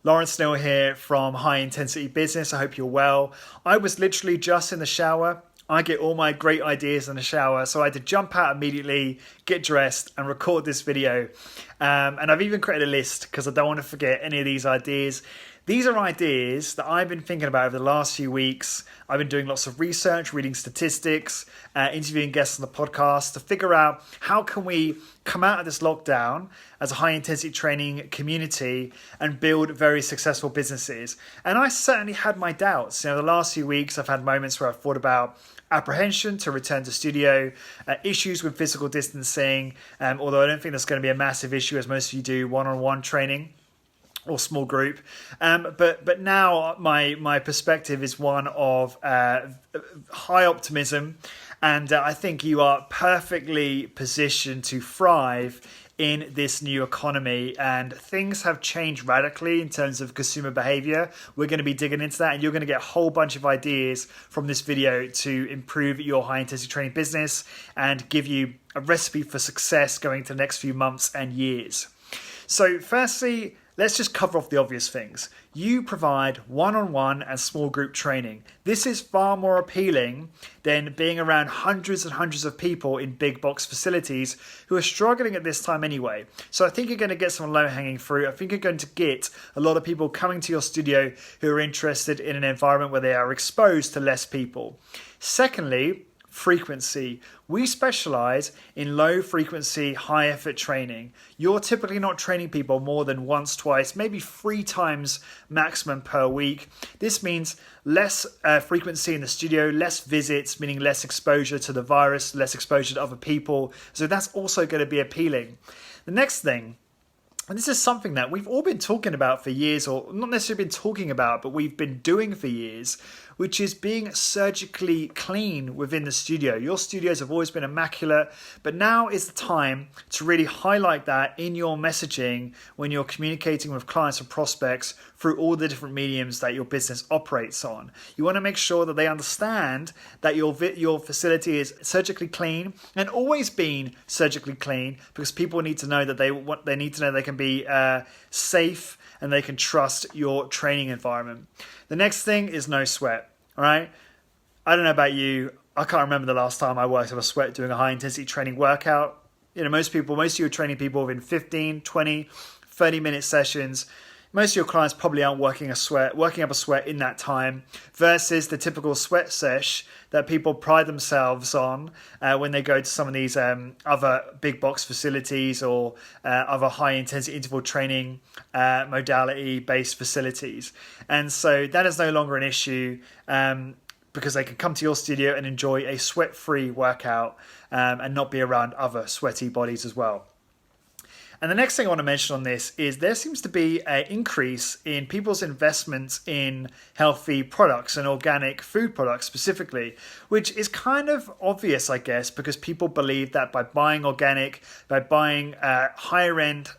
Lawrence Neal here from High Intensity Business. I hope you're well. I was literally just in the shower. I get all my great ideas in the shower, so I had to jump out immediately, get dressed, and record this video. And I've even created a list because I don't want to forget any of these ideas. These are ideas that I've been thinking about over the last few weeks. I've been doing lots of research, reading statistics, interviewing guests on the podcast to figure out how can we come out of this lockdown as a high intensity training community and build very successful businesses. And I certainly had my doubts. The last few weeks I've had moments where I've thought about apprehension to return to studio, issues with physical distancing, although I don't think that's going to be a massive issue as most of you do one-on-one training or small group, but now my perspective is one of high optimism, and I think you are perfectly positioned to thrive in this new economy, and things have changed radically in terms of consumer behavior. We're going to be digging into that, and you're going to get a whole bunch of ideas from this video to improve your high intensity training business and give you a recipe for success going to the next few months and years. So firstly, let's just cover off the obvious things. You provide one-on-one and small group training. This is far more appealing than being around hundreds and hundreds of people in big box facilities who are struggling at this time anyway. So I think you're going to get some low-hanging fruit. I think you're going to get a lot of people coming to your studio who are interested in an environment where they are exposed to less people. Secondly, frequency. We specialize in low frequency, high effort training. You're typically not training people more than once, twice, maybe 3 times maximum per week. This means less frequency in the studio, less visits, meaning less exposure to the virus, less exposure to other people. So that's also going to be appealing. The next thing, and this is something that we've all been talking about for years, or not necessarily been talking about, but we've been doing for years, which is being surgically clean within the studio. Your studios have always been immaculate, but now is the time to really highlight that in your messaging when you're communicating with clients and prospects through all the different mediums that your business operates on. You want to make sure that they understand that your facility is surgically clean and always been surgically clean, because people need to know that they need to know they can be safe and they can trust your training environment. The next thing is no sweat. All right. I don't know about you. I can't remember the last time I worked up a sweat doing a high intensity training workout. Most of you are training people within 15, 20, 30-minute sessions. Most of your clients probably aren't working up a sweat in that time, versus the typical sweat sesh that people pride themselves on when they go to some of these other big box facilities or other high intensity interval training modality based facilities. And so that is no longer an issue because they can come to your studio and enjoy a sweat-free workout and not be around other sweaty bodies as well. And the next thing I want to mention on this is there seems to be an increase in people's investments in healthy products and organic food products specifically, which is kind of obvious, I guess, because people believe that by buying organic, by buying higher end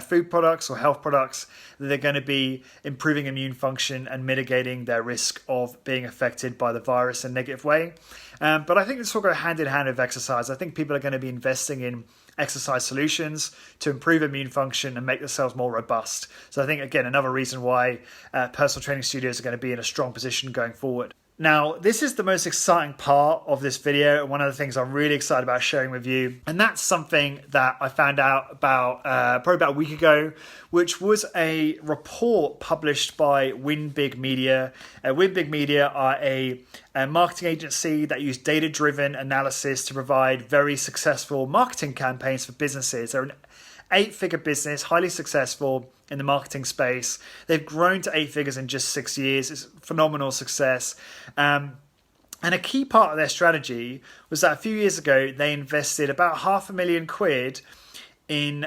food products or health products, that they're going to be improving immune function and mitigating their risk of being affected by the virus in a negative way. But I think this will go hand in hand with exercise. I think people are going to be investing in exercise solutions to improve immune function and make themselves more robust. So I think, again, another reason why personal training studios are going to be in a strong position going forward. Now, this is the most exciting part of this video, and one of the things I'm really excited about sharing with you, and that's something that I found out about probably about a week ago, which was a report published by Winbig Media. Winbig Media are a marketing agency that use data-driven analysis to provide very successful marketing campaigns for businesses. They're an 8-figure business, highly successful in the marketing space. They've grown to 8 figures in just 6 years. It's phenomenal success. And a key part of their strategy was that a few years ago, they invested about £500,000 in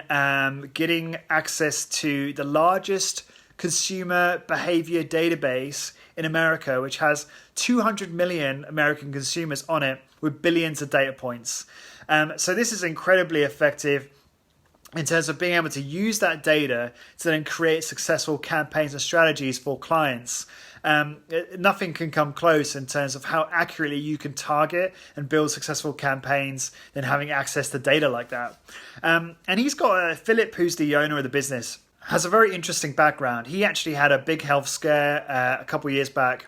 getting access to the largest consumer behavior database in America, which has 200 million American consumers on it with billions of data points. So this is incredibly effective in terms of being able to use that data to then create successful campaigns and strategies for clients. Nothing can come close in terms of how accurately you can target and build successful campaigns than having access to data like that. And he's got Philip, who's the owner of the business. has a very interesting background. He actually had a big health scare a couple of years back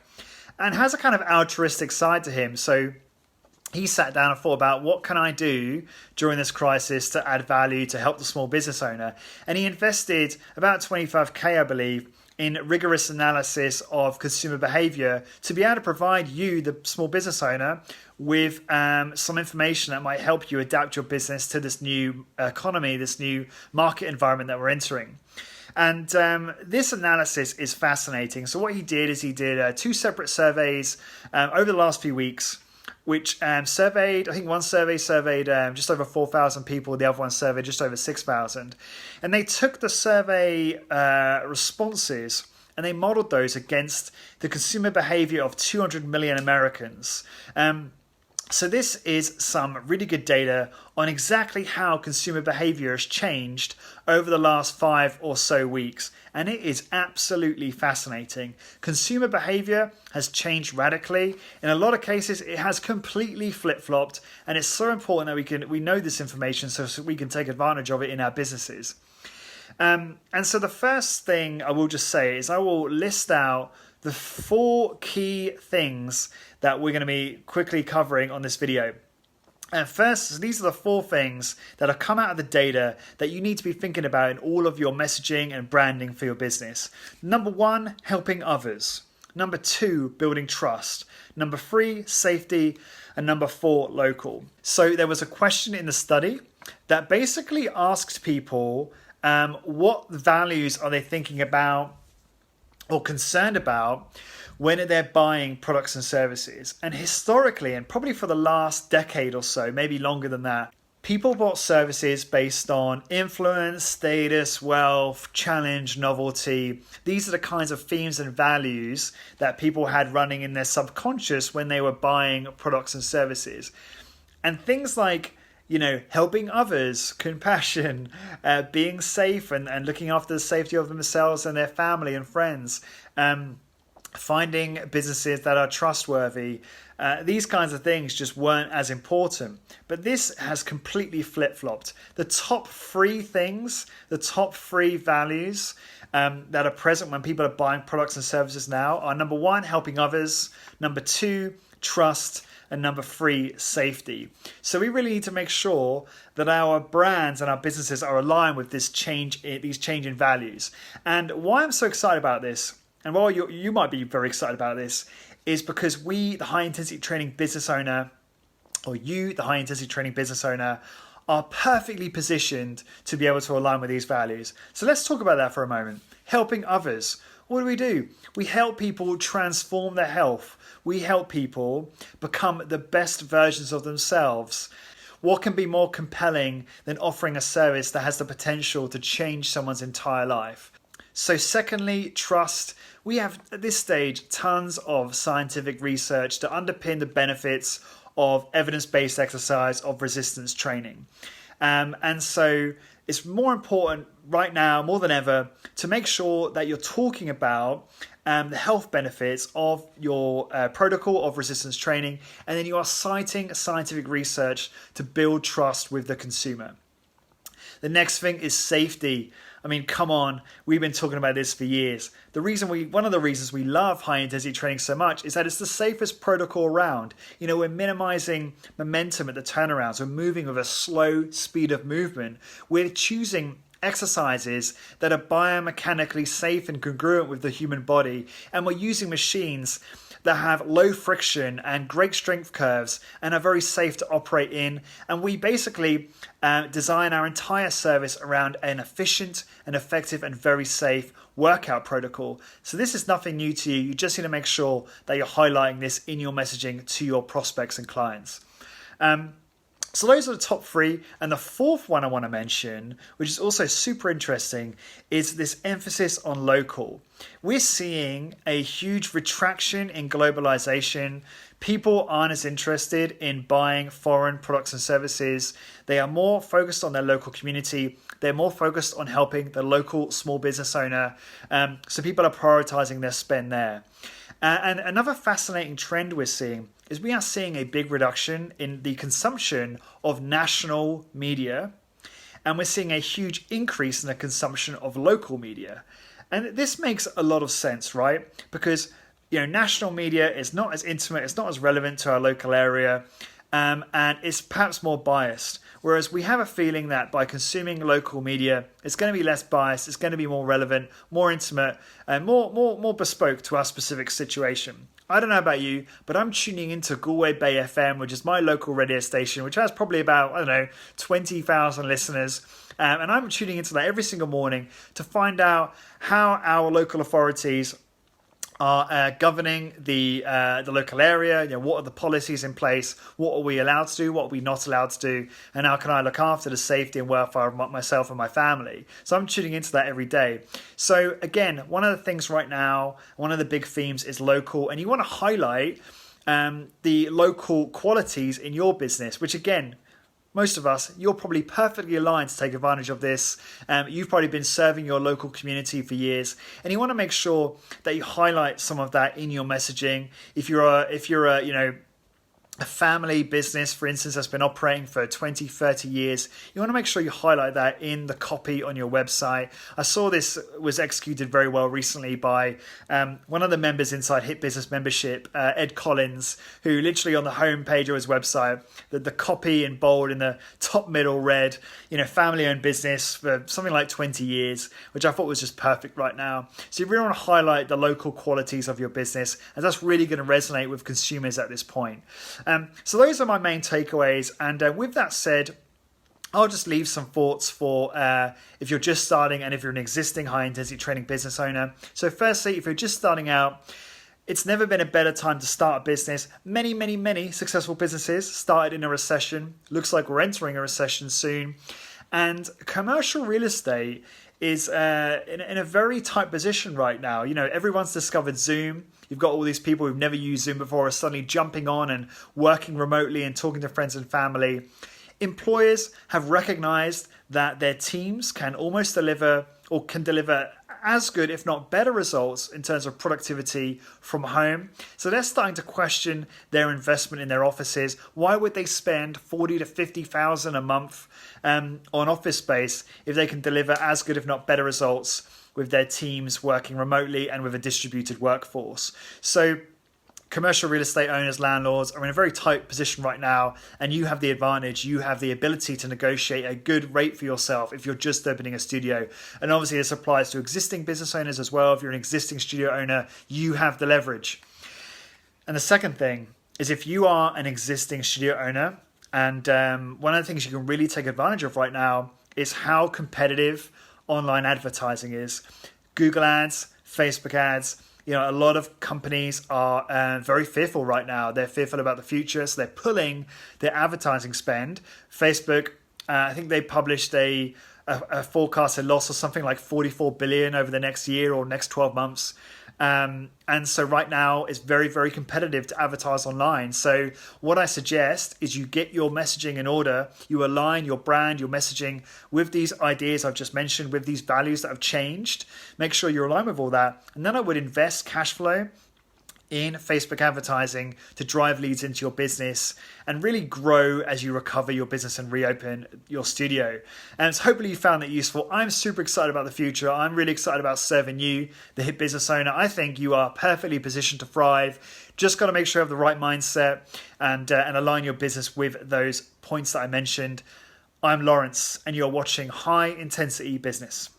and has a kind of altruistic side to him. So he sat down and thought about what can I do during this crisis to add value to help the small business owner. And he invested about 25k, I believe, in rigorous analysis of consumer behavior to be able to provide you, the small business owner, with some information that might help you adapt your business to this new economy, this new market environment that we're entering. And this analysis is fascinating. So what he did is he did 2 separate surveys over the last few weeks, which surveyed, I think one survey surveyed just over 4,000 people, the other one surveyed just over 6,000. And they took the survey responses and they modeled those against the consumer behavior of 200 million Americans. So this is some really good data on exactly how consumer behavior has changed over the last 5 or so weeks. And it is absolutely fascinating. Consumer behavior has changed radically. In a lot of cases, it has completely flip-flopped. And it's so important that we know this information so we can take advantage of it in our businesses. And so the first thing I will just say is I will list out the 4 key things that we're going to be quickly covering on this video. And first, these are the 4 things that have come out of the data that you need to be thinking about in all of your messaging and branding for your business. Number 1, helping others. Number 2, building trust. Number 3, safety. And number 4, local. So there was a question in the study that basically asked people what values are they thinking about or concerned about when they're buying products and services. And historically, and probably for the last decade or so, maybe longer than that, people bought services based on influence, status, wealth, challenge, novelty. These are the kinds of themes and values that people had running in their subconscious when they were buying products and services. And things like, helping others, compassion, being safe and looking after the safety of themselves and their family and friends, finding businesses that are trustworthy. These kinds of things just weren't as important. But this has completely flip-flopped. The top 3 things, the top 3 values that are present when people are buying products and services now are number 1, helping others, number 2, trust, and number 3, safety. So we really need to make sure that our brands and our businesses are aligned with these change in values. And why I'm so excited about this, and while you might be very excited about this, is because we, the high intensity training business owner, or you, the high intensity training business owner, are perfectly positioned to be able to align with these values. So let's talk about that for a moment. Helping others. What do? We help people transform their health. We help people become the best versions of themselves. What can be more compelling than offering a service that has the potential to change someone's entire life? So secondly, trust. We have, at this stage, tons of scientific research to underpin the benefits of evidence-based exercise, of resistance training. And so it's more important right now, more than ever, to make sure that you're talking about the health benefits of your protocol of resistance training, and then you are citing scientific research to build trust with the consumer. The next thing is safety. I mean, come on, we've been talking about this for years. One of the reasons we love high intensity training so much is that it's the safest protocol around. We're minimizing momentum at the turnarounds. We're moving with a slow speed of movement. We're choosing exercises that are biomechanically safe and congruent with the human body. And we're using machines that have low friction and great strength curves and are very safe to operate in. And we basically design our entire service around an efficient and effective and very safe workout protocol. So this is nothing new to you. You just need to make sure that you're highlighting this in your messaging to your prospects and clients. So those are the top 3. And the 4th one I want to mention, which is also super interesting, is this emphasis on local. We're seeing a huge retraction in globalization. People aren't as interested in buying foreign products and services. They are more focused on their local community. They're more focused on helping the local small business owner. So people are prioritizing their spend there. And another fascinating trend we're seeing is we are seeing a big reduction in the consumption of national media. and we're seeing a huge increase in the consumption of local media. And this makes a lot of sense, right? Because national media is not as intimate, it's not as relevant to our local area, and it's perhaps more biased. Whereas we have a feeling that by consuming local media, it's going to be less biased, it's going to be more relevant, more intimate, and more bespoke to our specific situation. I don't know about you, but I'm tuning into Galway Bay FM, which is my local radio station, which has probably about, 20,000 listeners. And I'm tuning into that every single morning to find out how our local authorities are governing the local area. What are the policies in place? What are we allowed to do? What are we not allowed to do? And how can I look after the safety and welfare of myself and my family? So I'm tuning into that every day. So again, one of the things right now, one of the big themes is local, and you want to highlight the local qualities in your business, which again, most of us, you're probably perfectly aligned to take advantage of this. You've probably been serving your local community for years, and you want to make sure that you highlight some of that in your messaging. If you're a family business, for instance, that's been operating for 20, 30 years, you want to make sure you highlight that in the copy on your website. I saw this was executed very well recently by one of the members inside Hit Business Membership, Ed Collins, who literally on the home page of his website, the copy in bold in the top middle read, family-owned business for something like 20 years, which I thought was just perfect right now. So you really want to highlight the local qualities of your business, and that's really going to resonate with consumers at this point. So those are my main takeaways, and with that said, I'll just leave some thoughts for if you're just starting and if you're an existing high-intensity training business owner. So firstly, if you're just starting out, it's never been a better time to start a business. Many, many, many successful businesses started in a recession. Looks like we're entering a recession soon. And commercial real estate is in a very tight position right now. Everyone's discovered Zoom. You've got all these people who've never used Zoom before are suddenly jumping on and working remotely and talking to friends and family. Employers have recognized that their teams can almost deliver as good, if not better results in terms of productivity from home. So they're starting to question their investment in their offices. Why would they spend 40 to 50,000 a month on office space if they can deliver as good, if not better results with their teams working remotely and with a distributed workforce? So commercial real estate owners, landlords are in a very tight position right now, and you have the advantage. You have the ability to negotiate a good rate for yourself if you're just opening a studio. And obviously this applies to existing business owners as well. If you're an existing studio owner, you have the leverage. And the second thing is, if you are an existing studio owner, and one of the things you can really take advantage of right now is how competitive online advertising is. Google ads, Facebook ads. A lot of companies are very fearful right now. They're fearful about the future, so they're pulling their advertising spend. Facebook, I think they published a forecasted loss of something like 44 billion over the next year or next 12 months. And so right now it's very, very competitive to advertise online. So what I suggest is you get your messaging in order. You align your brand, your messaging with these ideas I've just mentioned, with these values that have changed. Make sure you're aligned with all that. And then I would invest cash flow in Facebook advertising to drive leads into your business and really grow as you recover your business and reopen your studio. And so hopefully you found that useful. I'm super excited about the future. I'm really excited about serving you, the Hit Business Owner. I think you are perfectly positioned to thrive. Just got to make sure you have the right mindset and align your business with those points that I mentioned. I'm Lawrence, and you're watching High Intensity Business.